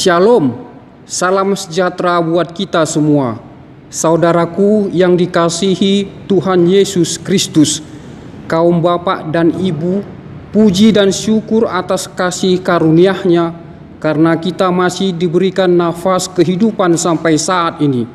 Shalom, salam sejahtera buat kita semua. Saudaraku yang dikasihi Tuhan Yesus Kristus, kaum bapak dan ibu, puji dan syukur atas kasih karunia-Nya karena kita masih diberikan nafas kehidupan sampai saat ini.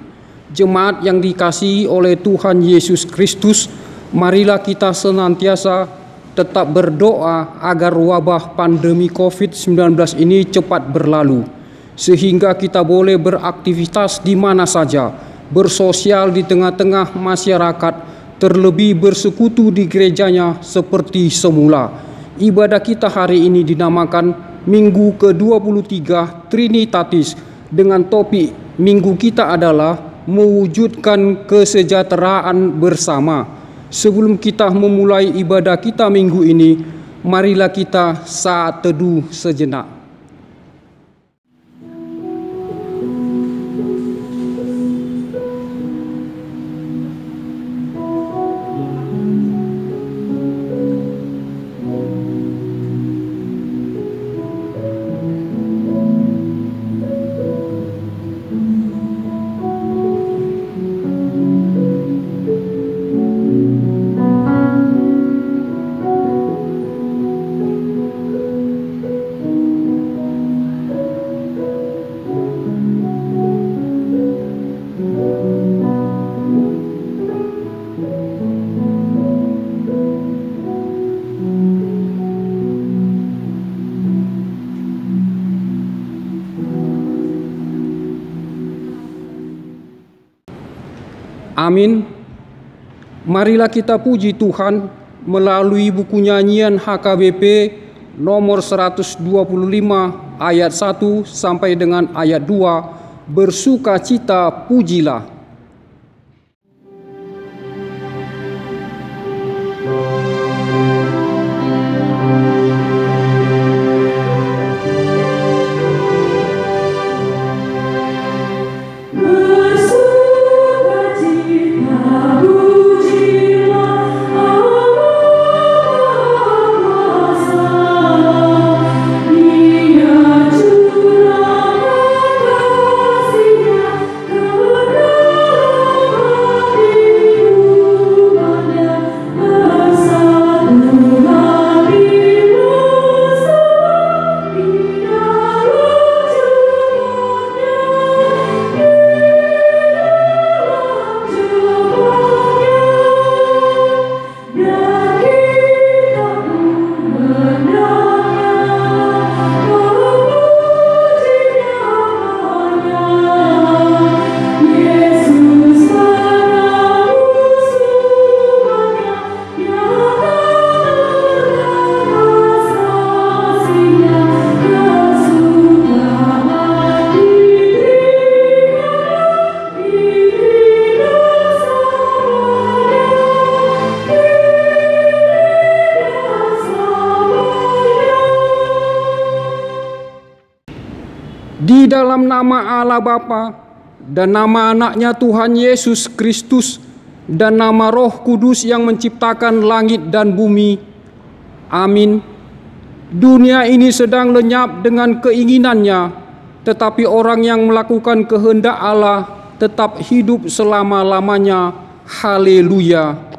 Jemaat yang dikasihi oleh Tuhan Yesus Kristus, marilah kita senantiasa tetap berdoa agar wabah pandemi COVID-19 ini cepat berlalu, sehingga kita boleh beraktivitas di mana saja, bersosial di tengah-tengah masyarakat, terlebih bersekutu di gerejanya seperti semula. Ibadah kita hari ini dinamakan Minggu ke-23 Trinitatis, dengan topik minggu kita adalah mewujudkan kesejahteraan bersama. Sebelum kita memulai ibadah kita minggu ini, marilah kita saat teduh sejenak. Amin. Marilah kita puji Tuhan melalui buku nyanyian HKBP nomor 125 ayat 1 sampai dengan ayat 2, bersukacita pujilah. Di dalam nama Allah Bapa dan nama anaknya Tuhan Yesus Kristus dan nama Roh Kudus yang menciptakan langit dan bumi. Amin. Dunia ini sedang lenyap dengan keinginannya, tetapi orang yang melakukan kehendak Allah tetap hidup selama-lamanya. Haleluya.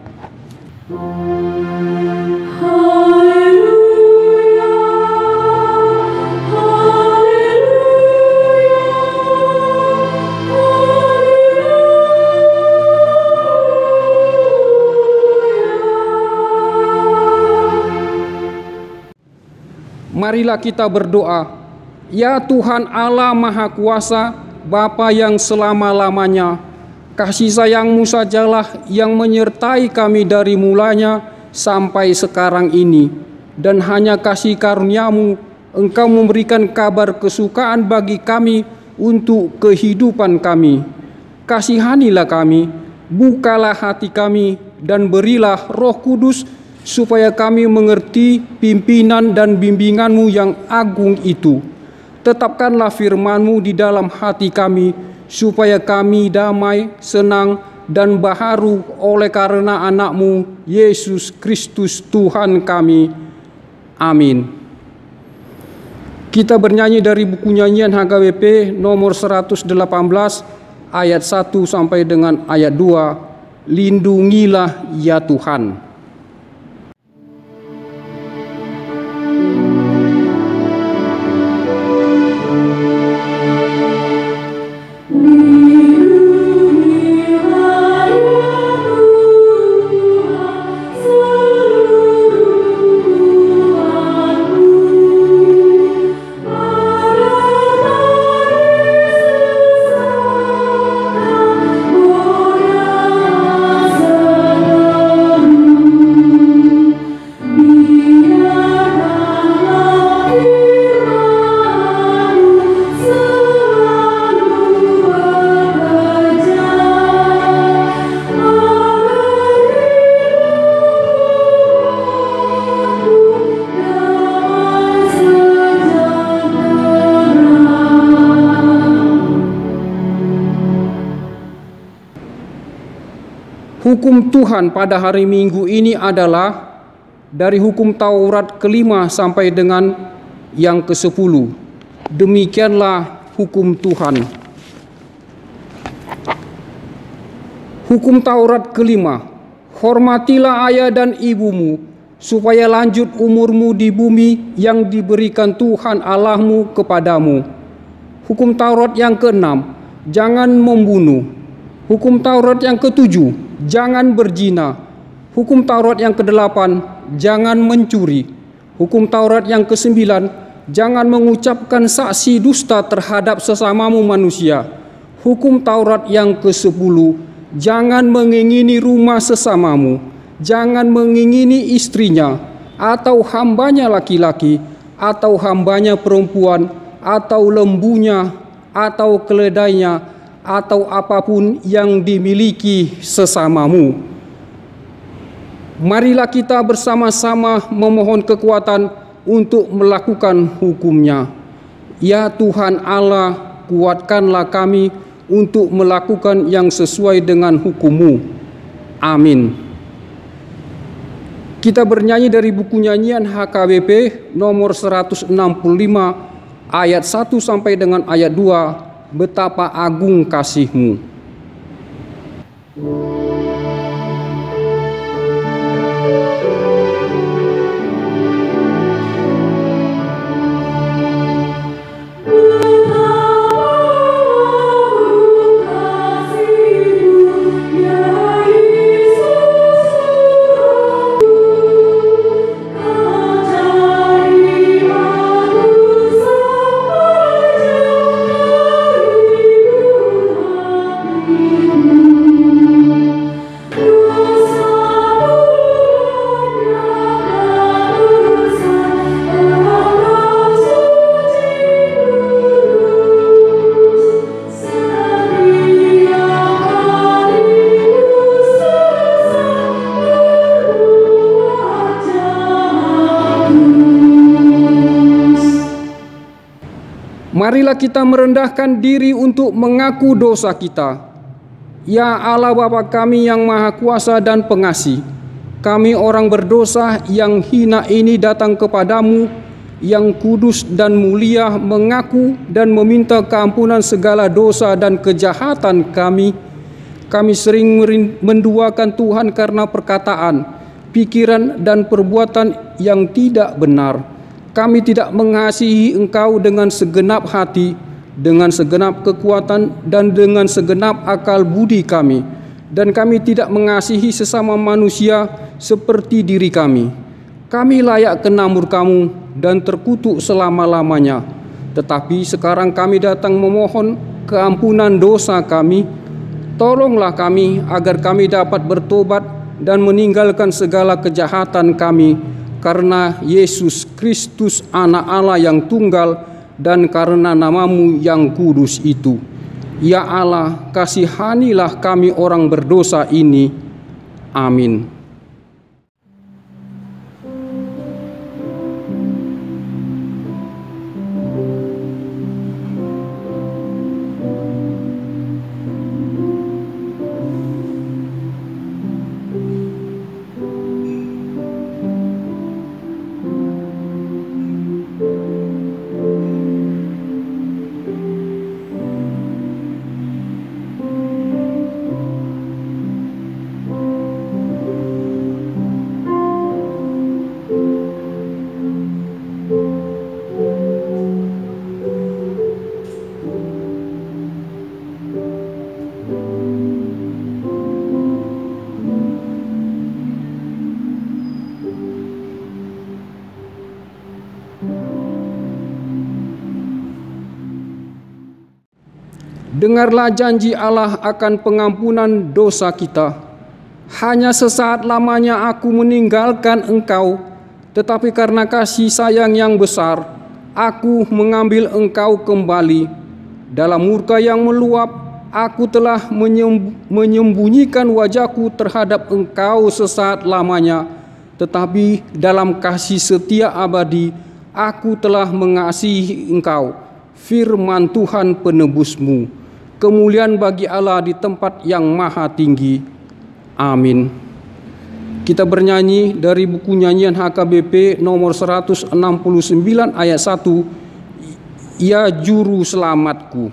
Marilah kita berdoa. Ya Tuhan Allah Maha Kuasa, Bapa yang selama-lamanya, kasih sayang-Mu sajalah yang menyertai kami dari mulanya sampai sekarang ini. Dan hanya kasih karunia-Mu, Engkau memberikan kabar kesukaan bagi kami untuk kehidupan kami. Kasihanilah kami, bukalah hati kami, dan berilah Roh Kudus supaya kami mengerti pimpinan dan bimbingan-Mu yang agung itu. Tetapkanlah firman-Mu di dalam hati kami, supaya kami damai, senang, dan baharu oleh karena anak-Mu, Yesus Kristus Tuhan kami. Amin. Kita bernyanyi dari buku nyanyian HKBP nomor 118 ayat 1 sampai dengan ayat 2. Lindungilah ya Tuhan. Hukum Tuhan pada hari Minggu ini adalah dari hukum Taurat ke-5 sampai dengan yang ke-10. Demikianlah hukum Tuhan. Hukum Taurat ke-5. Hormatilah ayah dan ibumu, supaya lanjut umurmu di bumi yang diberikan Tuhan Allahmu kepadamu. Hukum Taurat yang ke-6. Jangan membunuh. Hukum Taurat yang ke-7. Jangan berzina. Hukum Taurat yang ke-8, jangan mencuri. Hukum Taurat yang ke-9, jangan mengucapkan saksi dusta terhadap sesamamu manusia. Hukum Taurat yang ke-10, jangan mengingini rumah sesamamu. Jangan mengingini istrinya, atau hambanya laki-laki, atau hambanya perempuan, atau lembunya, atau keledainya, atau apapun yang dimiliki sesamamu. Marilah kita bersama-sama memohon kekuatan untuk melakukan hukumnya. Ya Tuhan Allah, kuatkanlah kami untuk melakukan yang sesuai dengan hukum-Mu. Amin. Kita bernyanyi dari buku nyanyian HKBP nomor 165 ayat 1 sampai dengan ayat 2. Betapa agung kasih-Mu. Marilah kita merendahkan diri untuk mengaku dosa kita. Ya Allah Bapa kami yang Maha Kuasa dan Pengasih, kami orang berdosa yang hina ini datang kepadamu yang kudus dan mulia, mengaku dan meminta keampunan segala dosa dan kejahatan kami. Kami sering menduakan Tuhan karena perkataan, pikiran dan perbuatan yang tidak benar. Kami tidak mengasihi Engkau dengan segenap hati, dengan segenap kekuatan, dan dengan segenap akal budi kami. Dan kami tidak mengasihi sesama manusia seperti diri kami. Kami layak kena murka-Mu dan terkutuk selama-lamanya. Tetapi sekarang kami datang memohon keampunan dosa kami. Tolonglah kami agar kami dapat bertobat dan meninggalkan segala kejahatan kami, karena Yesus Kristus Anak Allah yang tunggal dan karena nama-Mu yang kudus itu. Ya Allah, kasihanilah kami orang berdosa ini. Amin. Dengarlah janji Allah akan pengampunan dosa kita. Hanya sesaat lamanya aku meninggalkan engkau, tetapi karena kasih sayang yang besar, aku mengambil engkau kembali. Dalam murka yang meluap, aku telah menyembunyikan wajahku terhadap engkau sesaat lamanya, tetapi dalam kasih setia abadi, aku telah mengasihi engkau. Firman Tuhan penebusmu. Kemuliaan bagi Allah di tempat yang maha tinggi. Amin. Kita bernyanyi dari buku nyanyian HKBP nomor 169 ayat 1. Ya juru selamatku.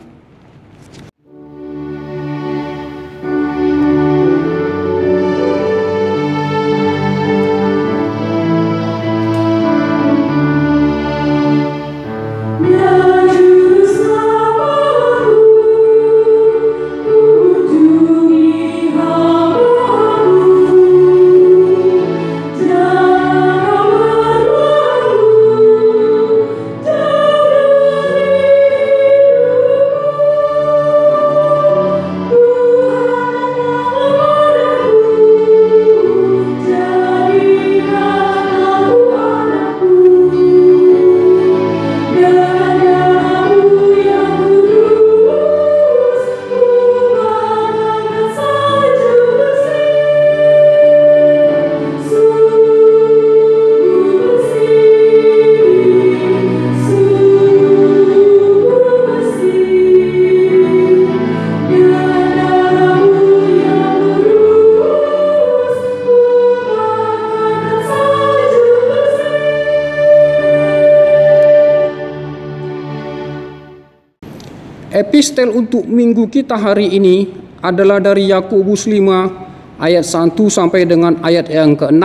Epistel untuk minggu kita hari ini adalah dari Yakobus 5 ayat 1 sampai dengan ayat yang ke-6.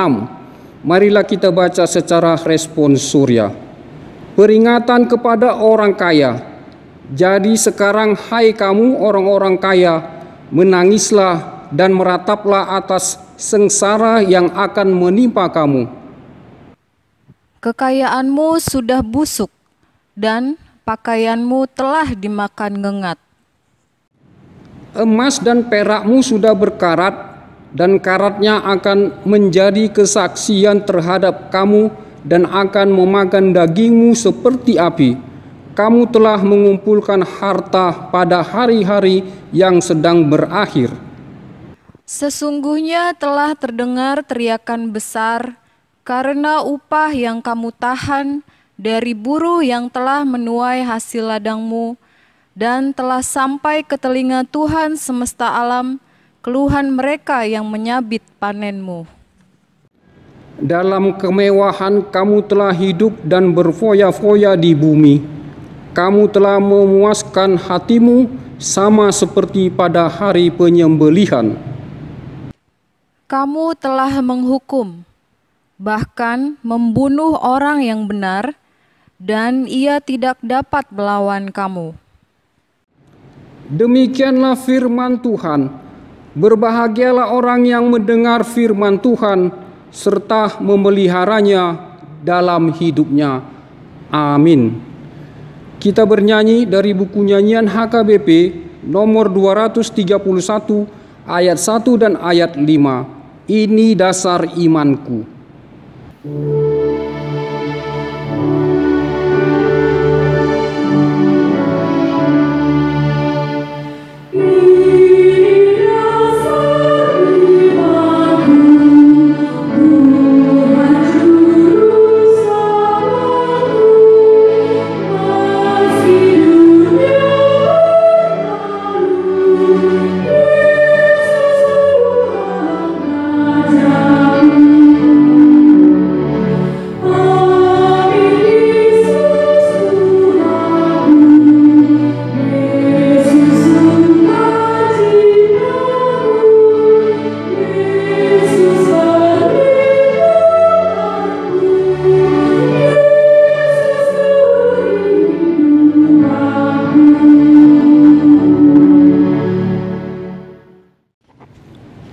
Marilah kita baca secara responsorial. Peringatan kepada orang kaya. Jadi sekarang hai kamu orang-orang kaya, menangislah dan merataplah atas sengsara yang akan menimpa kamu. Kekayaanmu sudah busuk dan pakaianmu telah dimakan ngengat. Emas dan perakmu sudah berkarat, dan karatnya akan menjadi kesaksian terhadap kamu dan akan memakan dagingmu seperti api. Kamu telah mengumpulkan harta pada hari-hari yang sedang berakhir. Sesungguhnya telah terdengar teriakan besar karena upah yang kamu tahan dari buruh yang telah menuai hasil ladangmu, dan telah sampai ke telinga Tuhan semesta alam keluhan mereka yang menyabit panenmu. Dalam kemewahan kamu telah hidup dan berfoya-foya di bumi. Kamu telah memuaskan hatimu sama seperti pada hari penyembelihan. Kamu telah menghukum, bahkan membunuh orang yang benar, dan ia tidak dapat melawan kamu. Demikianlah firman Tuhan. Berbahagialah orang yang mendengar firman Tuhan serta memeliharanya dalam hidupnya. Amin. Kita bernyanyi dari buku nyanyian HKBP nomor 231 ayat 1 dan ayat 5. Ini dasar imanku.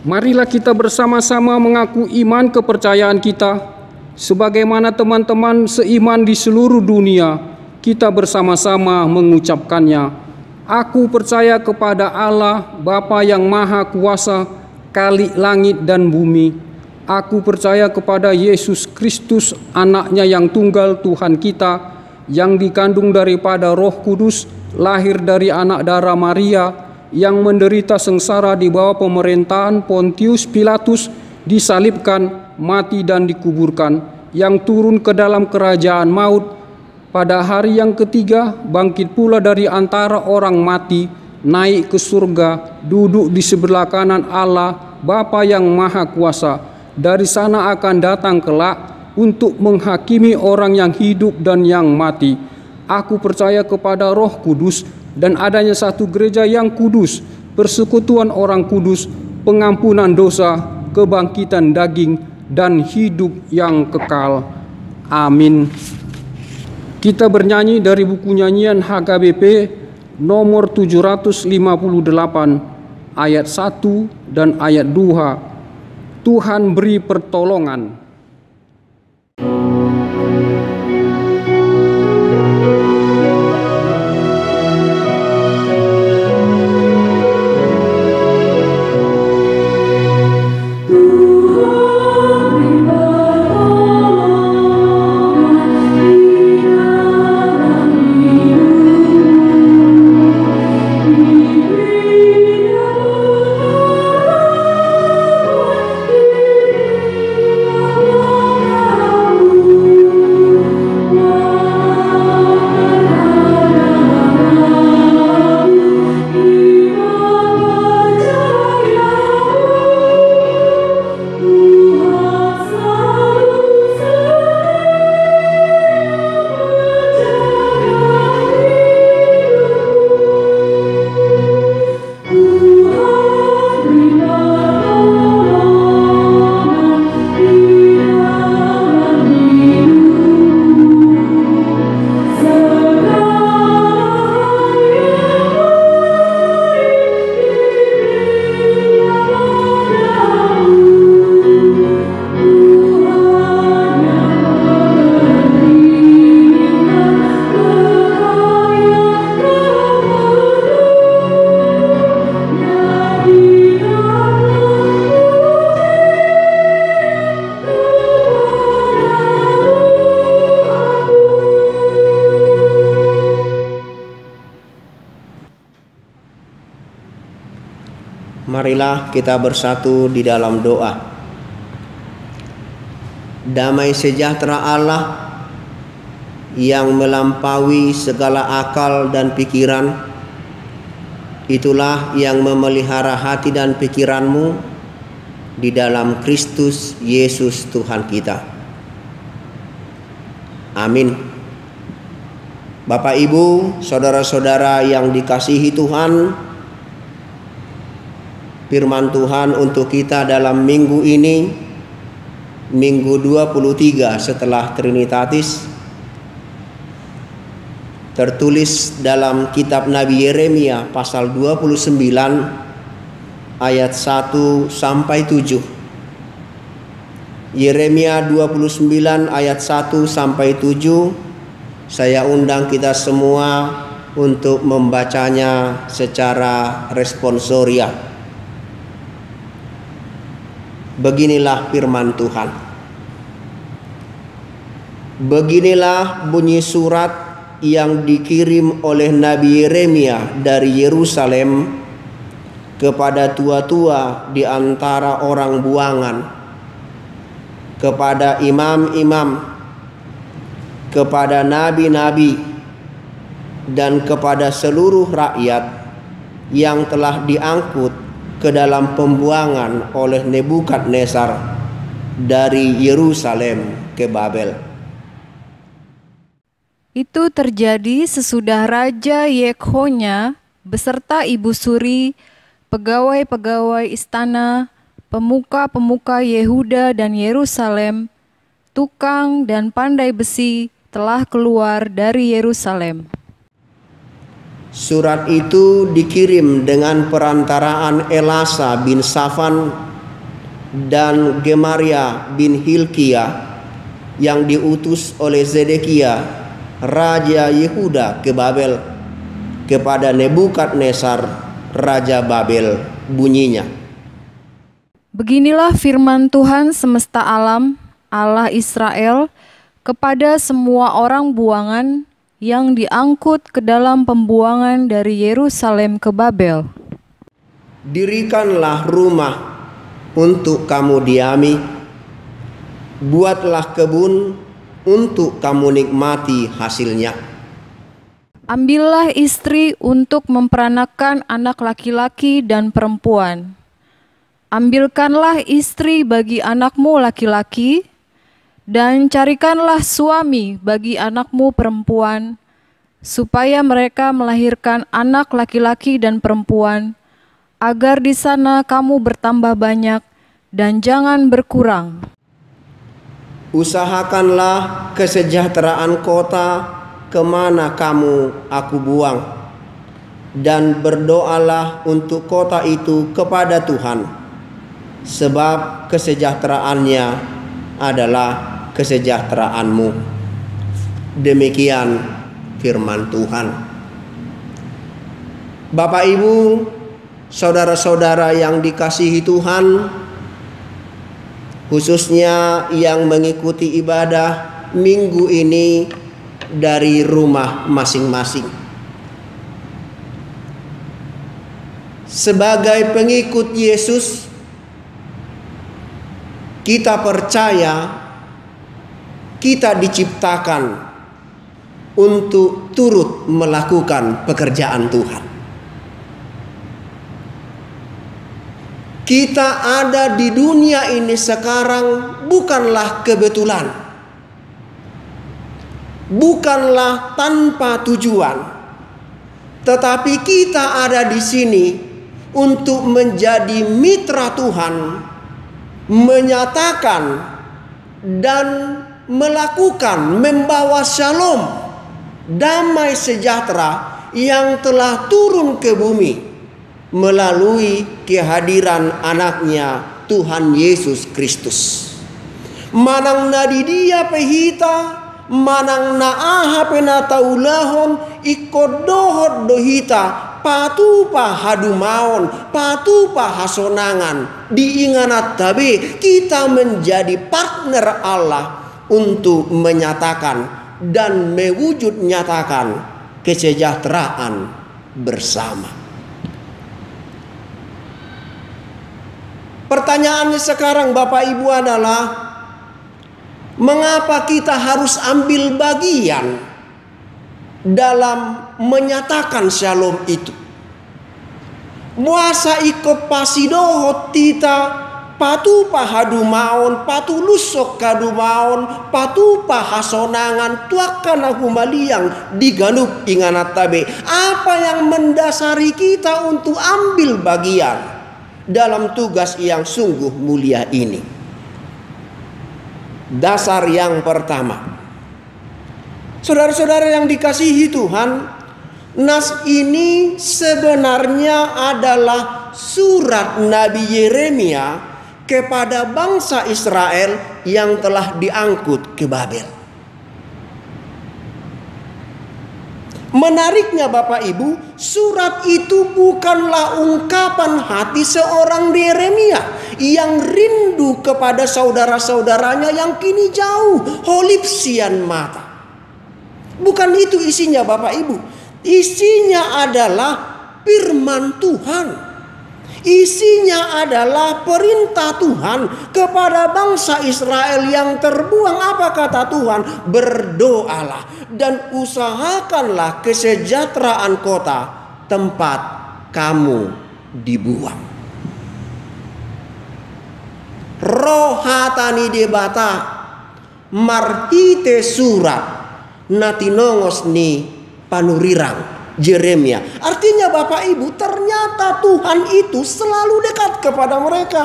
Marilah kita bersama-sama mengaku iman kepercayaan kita, sebagaimana teman-teman seiman di seluruh dunia, kita bersama-sama mengucapkannya. Aku percaya kepada Allah, Bapa yang Maha Kuasa, Khalik langit dan bumi. Aku percaya kepada Yesus Kristus, Anaknya yang tunggal Tuhan kita, yang dikandung daripada Roh Kudus, lahir dari anak darah Maria, yang menderita sengsara di bawah pemerintahan Pontius Pilatus, disalibkan, mati dan dikuburkan, yang turun ke dalam kerajaan maut, pada hari yang ketiga bangkit pula dari antara orang mati, naik ke surga, duduk di sebelah kanan Allah Bapa yang Maha Kuasa. Dari sana akan datang kelak untuk menghakimi orang yang hidup dan yang mati. Aku percaya kepada Roh Kudus dan adanya satu gereja yang kudus, persekutuan orang kudus, pengampunan dosa, kebangkitan daging, dan hidup yang kekal. Amin. Kita bernyanyi dari buku nyanyian HKBP nomor 758 ayat 1 dan ayat 2. Tuhan beri pertolongan. Marilah kita bersatu di dalam doa. Damai sejahtera Allah yang melampaui segala akal dan pikiran, itulah yang memelihara hati dan pikiranmu di dalam Kristus Yesus Tuhan kita. Amin. Bapak, Ibu, saudara-saudara yang dikasihi Tuhan, firman Tuhan untuk kita dalam minggu ini, minggu 23 setelah Trinitatis, tertulis dalam kitab Nabi Yeremia pasal 29 ayat 1 sampai 7. Yeremia 29 ayat 1 sampai 7. Saya undang kita semua untuk membacanya secara responsoria. Beginilah firman Tuhan. Beginilah bunyi surat yang dikirim oleh Nabi Yeremia dari Yerusalem kepada tua-tua di antara orang buangan, kepada imam-imam, kepada nabi-nabi, dan kepada seluruh rakyat yang telah diangkut ke dalam pembuangan oleh Nebukadnezar dari Yerusalem ke Babel. Itu terjadi sesudah Raja Yekhonya beserta ibu suri, pegawai-pegawai istana, pemuka-pemuka Yehuda dan Yerusalem, tukang dan pandai besi telah keluar dari Yerusalem. Surat itu dikirim dengan perantaraan Elasa bin Safan dan Gemaria bin Hilkia yang diutus oleh Zedekia, Raja Yehuda ke Babel, kepada Nebukadnezar Raja Babel bunyinya. Beginilah firman Tuhan semesta alam, Allah Israel, kepada semua orang buangan yang diangkut ke dalam pembuangan dari Yerusalem ke Babel. Dirikanlah rumah untuk kamu diami, buatlah kebun untuk kamu nikmati hasilnya. Ambillah istri untuk memperanakan anak laki-laki dan perempuan. Ambilkanlah istri bagi anakmu laki-laki, dan carikanlah suami bagi anakmu perempuan, supaya mereka melahirkan anak laki-laki dan perempuan, agar di sana kamu bertambah banyak dan jangan berkurang. Usahakanlah kesejahteraan kota kemana kamu aku buang, dan berdoalah untuk kota itu kepada Tuhan, sebab kesejahteraannya adalah kesejahteraanmu. Demikian firman Tuhan. Bapak, Ibu, saudara-saudara yang dikasihi Tuhan, khususnya yang mengikuti ibadah minggu ini dari rumah masing-masing. Sebagai pengikut Yesus, kita percaya kita diciptakan untuk turut melakukan pekerjaan Tuhan. Kita ada di dunia ini sekarang bukanlah kebetulan, bukanlah tanpa tujuan, tetapi kita ada di sini untuk menjadi mitra Tuhan, menyatakan dan melakukan, membawa shalom, damai sejahtera yang telah turun ke bumi melalui kehadiran anaknya Tuhan Yesus Kristus. Manang na di dia pehita, manang na aha penataulahon, ikodohot dohita, patupa hadumaon, patupa hasonangan, diinganat tabe, kita menjadi partner Allah untuk menyatakan dan mewujud nyatakan kesejahteraan bersama. Pertanyaannya sekarang Bapak Ibu adalah, mengapa kita harus ambil bagian dalam menyatakan shalom itu? Muasa iko pasidohot tita patu pahadumaon, patu lusok kadumaon, patu pahasonangan, tuakana humaliang diganup inganat tabe. Apa yang mendasari kita untuk ambil bagian dalam tugas yang sungguh mulia ini? Dasar yang pertama, saudara-saudara yang dikasihi Tuhan, nas ini sebenarnya adalah surat Nabi Yeremia kepada bangsa Israel yang telah diangkut ke Babel. Menariknya Bapak Ibu, surat itu bukanlah ungkapan hati seorang Yeremia yang rindu kepada saudara-saudaranya yang kini jauh, holipsian mata. Bukan itu isinya Bapak Ibu. Isinya adalah firman Tuhan. Isinya adalah perintah Tuhan kepada bangsa Israel yang terbuang. Apa kata Tuhan? Berdoalah dan usahakanlah kesejahteraan kota tempat kamu dibuang. Rohatani debata marhite surat natinongos ni panurirang Yeremia. Artinya Bapak Ibu, ternyata Tuhan itu selalu dekat kepada mereka.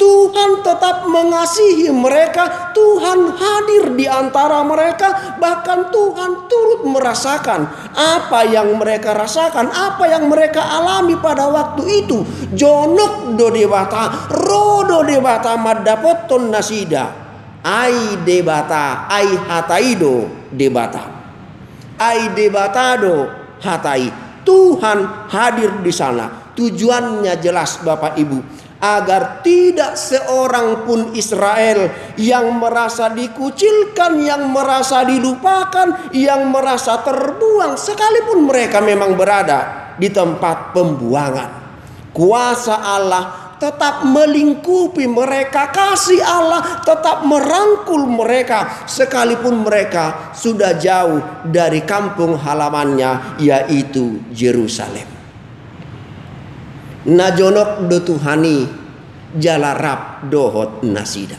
Tuhan tetap mengasihi mereka. Tuhan hadir di antara mereka. Bahkan Tuhan turut merasakan apa yang mereka rasakan, apa yang mereka alami pada waktu itu. Jonok do debata, rodo debata madapoton nasida, ai debata, ai hataido debata. Ai debatado hatai. Tuhan hadir di sana. Tujuannya jelas Bapak Ibu, agar tidak seorang pun Israel yang merasa dikucilkan, yang merasa dilupakan, yang merasa terbuang, sekalipun mereka memang berada di tempat pembuangan. Kuasa Allah tetap melingkupi mereka, kasih Allah tetap merangkul mereka, sekalipun mereka sudah jauh dari kampung halamannya, yaitu Yerusalem. Najonok do Tuhani jalarap dohot nasida.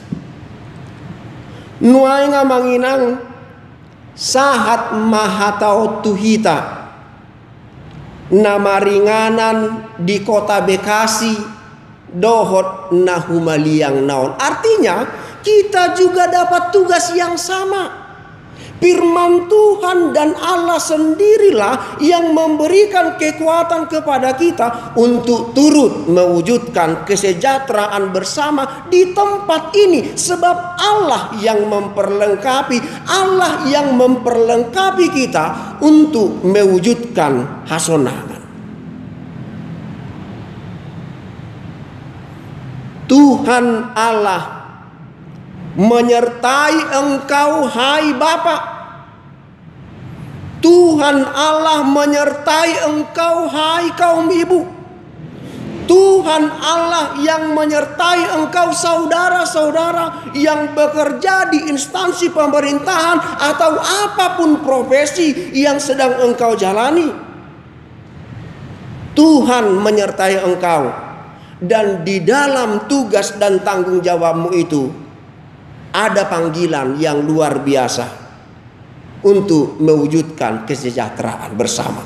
Nuai ngamanginang sahat mahatau tuhita. Nama ringanan di kota Bekasi dohot nahumaliang naon. Artinya kita juga dapat tugas yang sama. Firman Tuhan dan Allah sendirilah yang memberikan kekuatan kepada kita untuk turut mewujudkan kesejahteraan bersama di tempat ini. Sebab Allah yang memperlengkapi kita untuk mewujudkan hasanah. Tuhan Allah menyertai engkau, hai Bapa. Tuhan Allah menyertai engkau, hai kaum ibu. Tuhan Allah yang menyertai engkau, saudara-saudara yang bekerja di instansi pemerintahan atau apapun profesi yang sedang engkau jalani. Tuhan menyertai engkau, dan di dalam tugas dan tanggung jawabmu itu ada panggilan yang luar biasa untuk mewujudkan kesejahteraan bersama.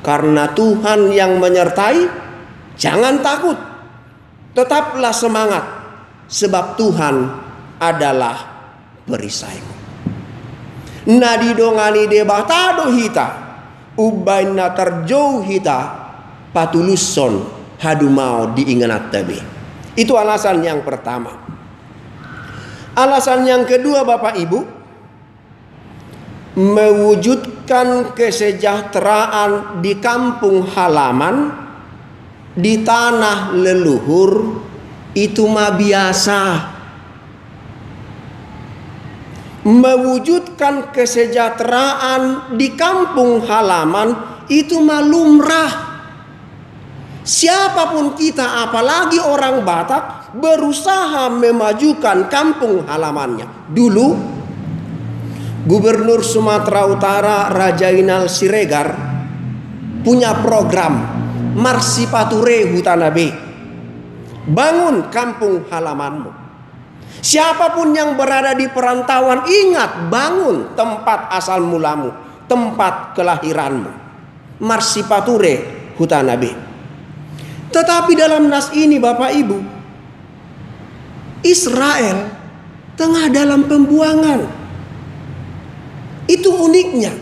Karena Tuhan yang menyertai, jangan takut, tetaplah semangat, sebab Tuhan adalah perisaimu. Nadidongani debatado hita, ubaina terjauh hita, patuluson hadumau diingat tabe. Itu alasan yang pertama. Alasan yang kedua Bapak Ibu, mewujudkan kesejahteraan di kampung halaman, di tanah leluhur, itu mah biasa. Mewujudkan kesejahteraan di kampung halaman itu mah lumrah. Siapapun kita, apalagi orang Batak, berusaha memajukan kampung halamannya. Dulu Gubernur Sumatera Utara Raja Inal Siregar punya program Marsipature Hutanabe, bangun kampung halamanmu. Siapapun yang berada di perantauan, ingat, bangun tempat asal mulamu, tempat kelahiranmu. Marsipature Hutanabe. Tetapi dalam nas ini Bapak Ibu, Israel tengah dalam pembuangan. Itu uniknya.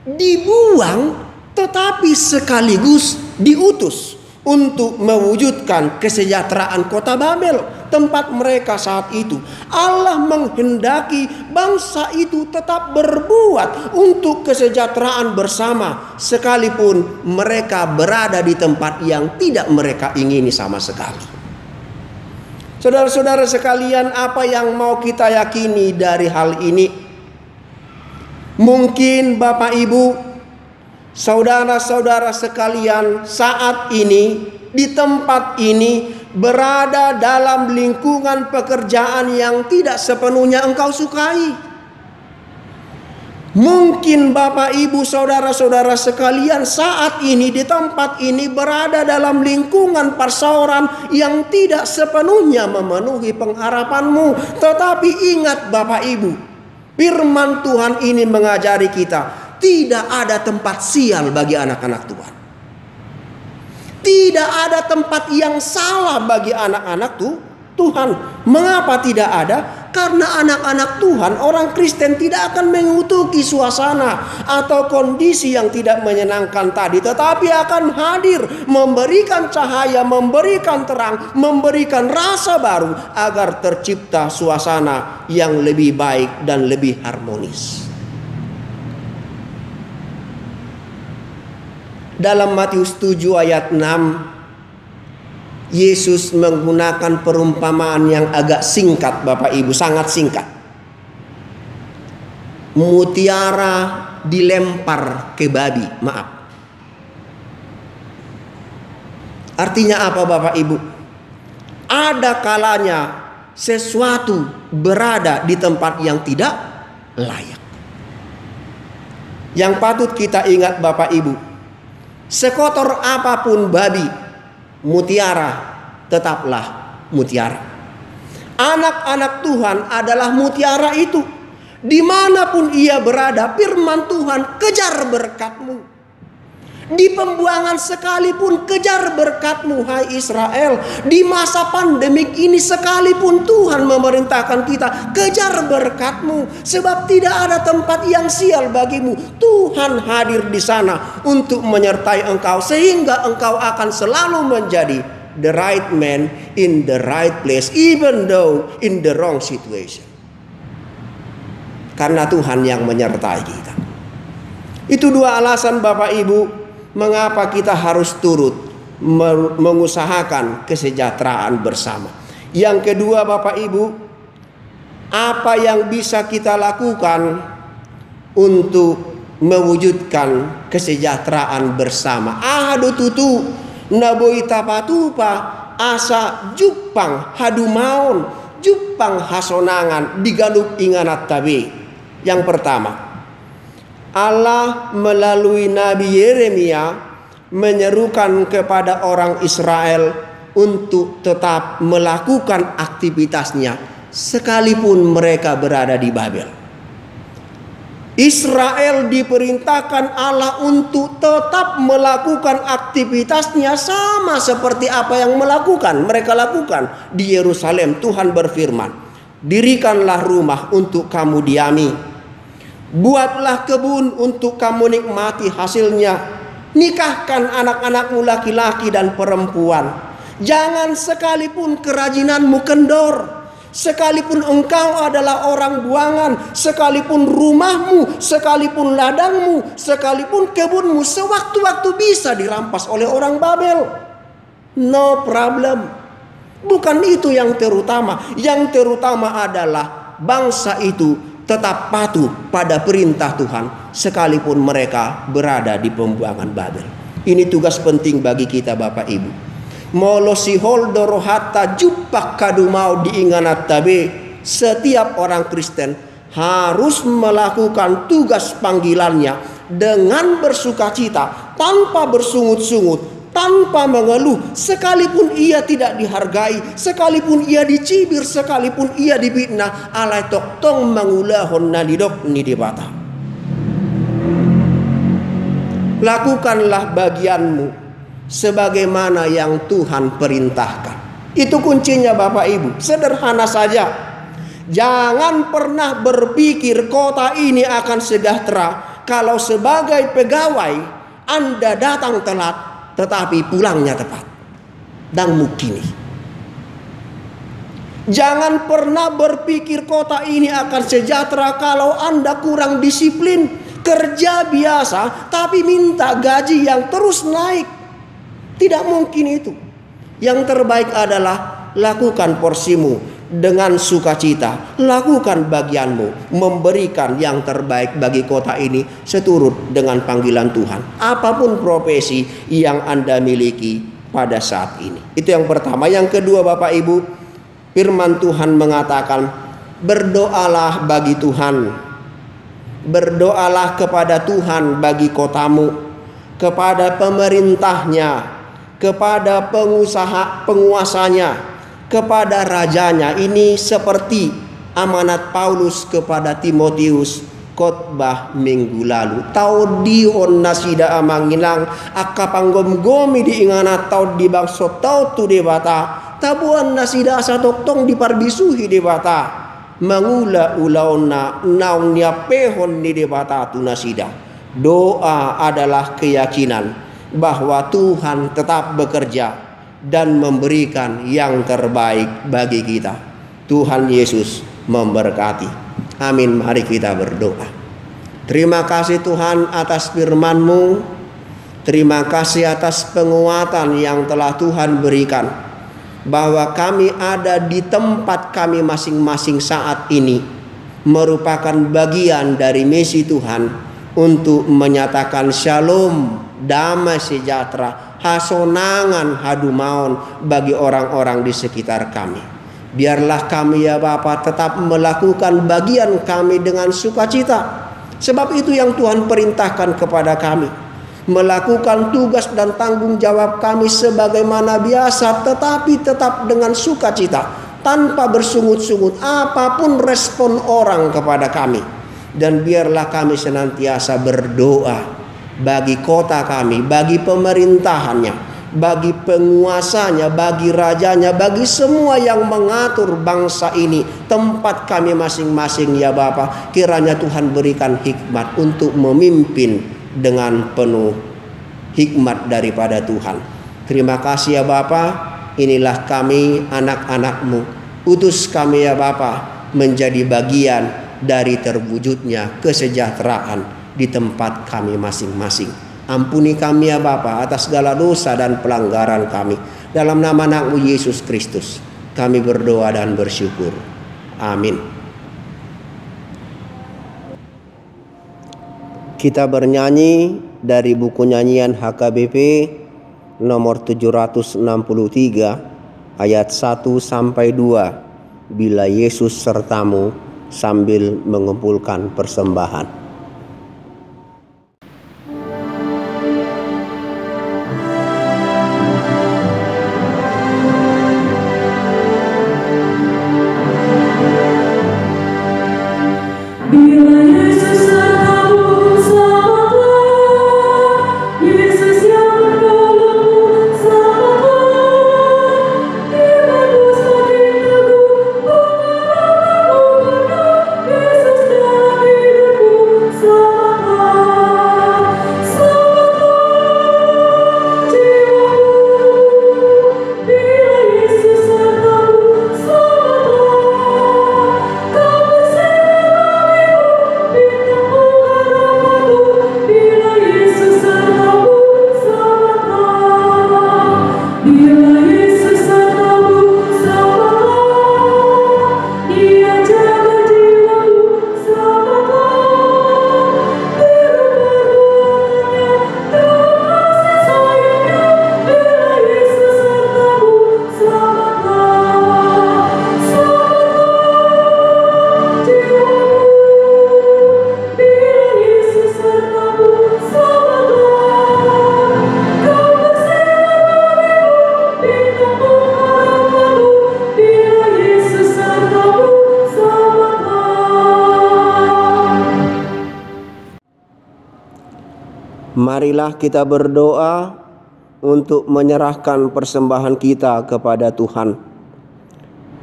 Dibuang tetapi sekaligus diutus untuk mewujudkan kesejahteraan kota Babel, tempat mereka saat itu. Allah menghendaki bangsa itu tetap berbuat untuk kesejahteraan bersama, sekalipun mereka berada di tempat yang tidak mereka ingini sama sekali. Saudara-saudara sekalian, apa yang mau kita yakini dari hal ini? Mungkin Bapak Ibu, saudara-saudara sekalian, saat ini di tempat ini berada dalam lingkungan pekerjaan yang tidak sepenuhnya engkau sukai. Mungkin Bapak Ibu, saudara-saudara sekalian, saat ini di tempat ini berada dalam lingkungan persoalan yang tidak sepenuhnya memenuhi pengharapanmu. Tetapi ingat Bapak Ibu, firman Tuhan ini mengajari kita, tidak ada tempat sial bagi anak-anak Tuhan. Tidak ada tempat yang salah bagi anak-anak Tuhan. Mengapa tidak ada? Karena anak-anak Tuhan, orang Kristen, tidak akan mengutuki suasana atau kondisi yang tidak menyenangkan tadi, tetapi akan hadir memberikan cahaya, memberikan terang, memberikan rasa baru agar tercipta suasana yang lebih baik dan lebih harmonis. Dalam Matius 7 ayat 6, Yesus menggunakan perumpamaan yang agak singkat Bapak Ibu, sangat singkat. Mutiara dilempar ke babi, maaf. Artinya apa Bapak Ibu? Ada kalanya sesuatu berada di tempat yang tidak layak. Yang patut kita ingat Bapak Ibu, sekotor apapun babi, mutiara tetaplah mutiara. Anak-anak Tuhan adalah mutiara itu. Dimanapun ia berada, firman Tuhan, kejar berkat-Mu. Di pembuangan sekalipun kejar berkat-Mu, hai Israel. Di masa pandemik ini sekalipun Tuhan memerintahkan kita, kejar berkat-Mu. Sebab tidak ada tempat yang sial bagimu. Tuhan hadir di sana untuk menyertai engkau, sehingga engkau akan selalu menjadi the right man in the right place, even though in the wrong situation. Karena Tuhan yang menyertai kita. Itu dua alasan Bapak Ibu, mengapa kita harus turut mengusahakan kesejahteraan bersama. Yang kedua Bapak Ibu, apa yang bisa kita lakukan untuk mewujudkan kesejahteraan bersama. Ahadu tutu naboita patupa asa jupang hadumaon jupang hasonangan digaluk inganat tabe. Yang pertama, Allah melalui Nabi Yeremia menyerukan kepada orang Israel untuk tetap melakukan aktivitasnya sekalipun mereka berada di Babel. Israel diperintahkan Allah untuk tetap melakukan aktivitasnya sama seperti apa yang mereka lakukan di Yerusalem. Tuhan berfirman, dirikanlah rumah untuk kamu diami, buatlah kebun untuk kamu nikmati hasilnya, nikahkan anak-anakmu laki-laki dan perempuan, jangan sekalipun kerajinanmu kendor. Sekalipun engkau adalah orang buangan, sekalipun rumahmu, sekalipun ladangmu, sekalipun kebunmu sewaktu-waktu bisa dirampas oleh orang Babel, no problem. Bukan itu yang terutama. Yang terutama adalah bangsa itu tetap patuh pada perintah Tuhan sekalipun mereka berada di pembuangan Babel. Ini tugas penting bagi kita Bapak Ibu. Molosihol dorohata jupak kadumau diinganat tabe. Setiap orang Kristen harus melakukan tugas panggilannya dengan bersukacita, tanpa bersungut-sungut, tanpa mengeluh. Sekalipun ia tidak dihargai, sekalipun ia dicibir, sekalipun ia difitnah, alai toktong mangulahon nalidok ni dibata. Lakukanlah bagianmu sebagaimana yang Tuhan perintahkan. Itu kuncinya Bapak Ibu. Sederhana saja. Jangan pernah berpikir kota ini akan sejahtera kalau sebagai pegawai Anda datang telat tetapi pulangnya tepat dan mukini. Jangan pernah berpikir kota ini akan sejahtera kalau Anda kurang disiplin, kerja biasa tapi minta gaji yang terus naik. Tidak mungkin itu. Yang terbaik adalah lakukan porsimu dengan sukacita. Lakukan bagianmu, memberikan yang terbaik bagi kota ini seturut dengan panggilan Tuhan. Apapun profesi yang Anda miliki pada saat ini. Itu yang pertama. Yang kedua Bapak Ibu, firman Tuhan mengatakan, berdoalah bagi Tuhan. Berdoalah kepada Tuhan bagi kotamu, kepada pemerintahnya, kepada penguasanya, kepada rajanya. Ini seperti amanat Paulus kepada Timotius khotbah minggu lalu. Tau dihon nasida amangilang akapanggom gomi diingana tau di bangso tau tu debata tabuan nasida asatoktong diparbisuhi debata mangula ulaona naunya pehon di debata tu nasida. Doa adalah keyakinan bahwa Tuhan tetap bekerja dan memberikan yang terbaik bagi kita. Tuhan Yesus memberkati. Amin. Mari kita berdoa. Terima kasih Tuhan atas firman-Mu. Terima kasih atas penguatan yang telah Tuhan berikan, bahwa kami ada di tempat kami masing-masing saat ini merupakan bagian dari misi Tuhan untuk menyatakan shalom, damai sejahtera, hasonangan, hadumaun bagi orang-orang di sekitar kami. Biarlah kami ya Bapa tetap melakukan bagian kami dengan sukacita. Sebab itu yang Tuhan perintahkan kepada kami, melakukan tugas dan tanggung jawab kami sebagaimana biasa, tetapi tetap dengan sukacita, tanpa bersungut-sungut apapun respon orang kepada kami. Dan biarlah kami senantiasa berdoa bagi kota kami, bagi pemerintahannya, bagi penguasanya, bagi rajanya, bagi semua yang mengatur bangsa ini, tempat kami masing-masing ya Bapa. Kiranya Tuhan berikan hikmat untuk memimpin dengan penuh hikmat daripada Tuhan. Terima kasih ya Bapa. Inilah kami anak-anak-Mu. Utus kami ya Bapa menjadi bagian dari terwujudnya kesejahteraan di tempat kami masing-masing. Ampuni kami ya Bapa atas segala dosa dan pelanggaran kami. Dalam nama anak-Mu Yesus Kristus kami berdoa dan bersyukur. Amin. Kita bernyanyi dari buku nyanyian HKBP nomor 763 ayat 1 sampai 2. Bila Yesus sertamu, sambil mengumpulkan persembahan. Marilah kita berdoa untuk menyerahkan persembahan kita kepada Tuhan.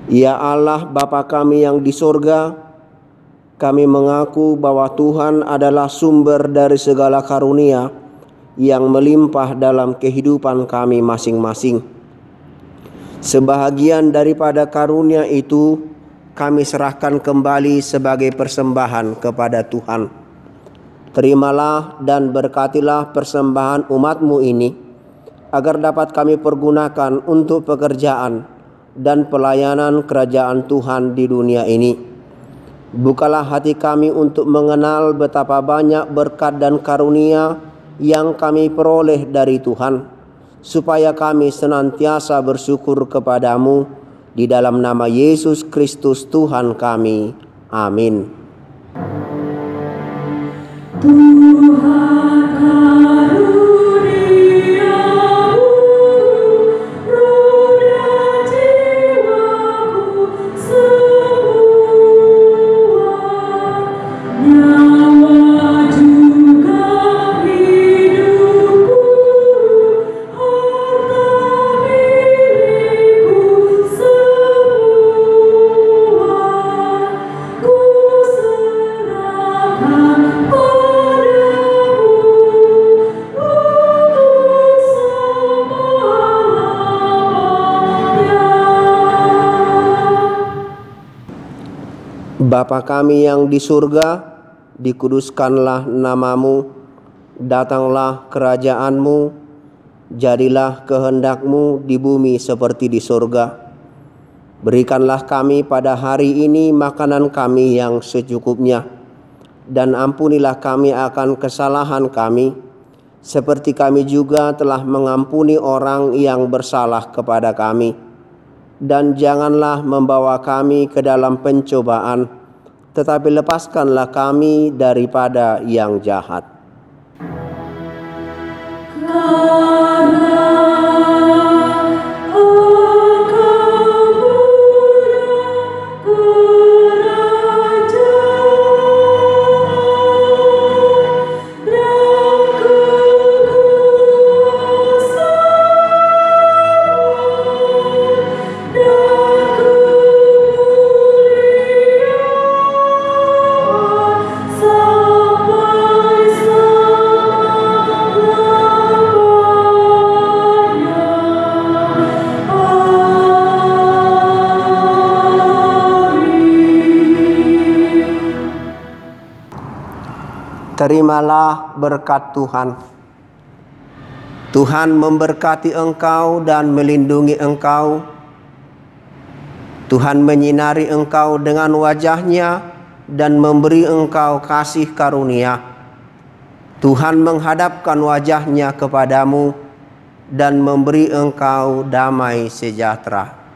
Ya Allah Bapa kami yang di sorga, kami mengaku bahwa Tuhan adalah sumber dari segala karunia yang melimpah dalam kehidupan kami masing-masing. Sebahagian daripada karunia itu kami serahkan kembali sebagai persembahan kepada Tuhan. Terimalah dan berkatilah persembahan umat-Mu ini, agar dapat kami pergunakan untuk pekerjaan dan pelayanan kerajaan Tuhan di dunia ini. Bukalah hati kami untuk mengenal betapa banyak berkat dan karunia yang kami peroleh dari Tuhan, supaya kami senantiasa bersyukur kepadamu di dalam nama Yesus Kristus Tuhan kami. Amin. Tuhan karuniamu, roh dan jiwaku semua, nyawa juga hidupku, harta milikku semua, ku serahkan Bapa kami yang di surga, dikuduskanlah namamu, Datanglah kerajaan-Mu, jadilah kehendak-Mu di bumi seperti di surga. Berikanlah kami pada hari ini makanan kami yang secukupnya, dan ampunilah kami akan kesalahan kami, seperti kami juga telah mengampuni orang yang bersalah kepada kami. Dan janganlah membawa kami ke dalam pencobaan, tetapi lepaskanlah kami daripada yang jahat. Terimalah berkat Tuhan. Tuhan memberkati engkau dan melindungi engkau. Tuhan menyinari engkau dengan wajah-Nya dan memberi engkau kasih karunia. Tuhan menghadapkan wajah-Nya kepadamu dan memberi engkau damai sejahtera.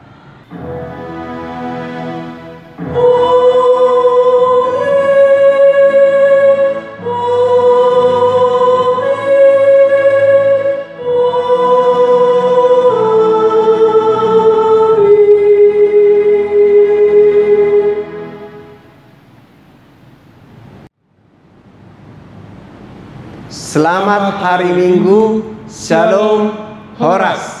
Selamat hari Minggu. Shalom Horas.